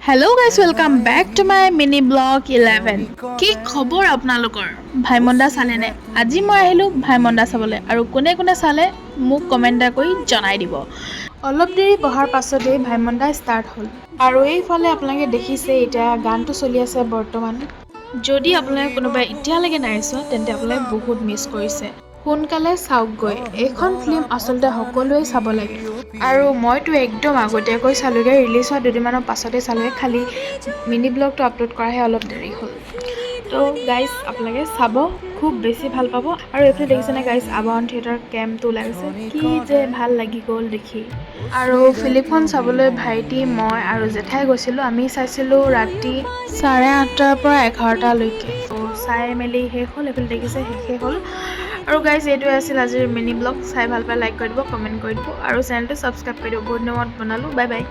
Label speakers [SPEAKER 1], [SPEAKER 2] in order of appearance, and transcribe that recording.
[SPEAKER 1] hello' guys welcome back to my mini vlog 11 কি খবৰ আপোনালোকৰ ভাইমন দা চালেনে আজি মই আহিলোঁ ভাইমন দা চাবলৈ আৰু কোনে কোনে চালে মোক কমেণ্ট এটা কৰি জনাই দিব অলপ দেৰি বহাৰ পাছতেই ভাইমন দা ষ্টাৰ্ট হ'ল আৰু এইফালে আপোনালোকে দেখিছে এতিয়া গানটো চলি আছে বৰ্তমান যদি আপোনালোকে কোনোবাই এতিয়ালৈকে নাই চোৱা তেন্তে আপোনালোকে বহুত মিছ কৰিছে সোনকালে চাওকগৈ এইখন ফিল্ম আচলতে সকলোৱে চাব লাগে আৰু মইতো একদম আগতীয়াকৈ চালোঁগৈ ৰিলিজ হোৱা দুদিনমানৰ পাছতে চালোঁগৈ খালি মিনি ব্লগটো আপলোড কৰাহে অলপ দেৰি হ'ল তো গাইজ আপোনালোকে চাব খুব বেছি ভাল পাব আৰু এইফালে দেখিছেনে গাইজ আবাহন থিয়েটাৰ কেম্পটো ওলাই গৈছে কি যে ভাল লাগি গ'ল দেখি আৰু ফিল্মখন চাবলৈ ভাইটি মই আৰু জেঠাই গৈছিলোঁ আমি চাইছিলোঁ ৰাতি 8:30 পৰা 11টালৈকে তো চাই মেলি শেষ হ'ল এইফালে দেখিছে শেষেই হ'ল আৰু গাইজ এইটোৱে আছিল আজিৰ মিনি ব্লগ চাই ভাল পাই লাইক কৰি দিব কমেণ্ট কৰি দিব আৰু চেনেলটো ছাবস্ক্ৰাইব কৰি দিব বহুত দিনৰ মূৰত বনালোঁ বাই বাই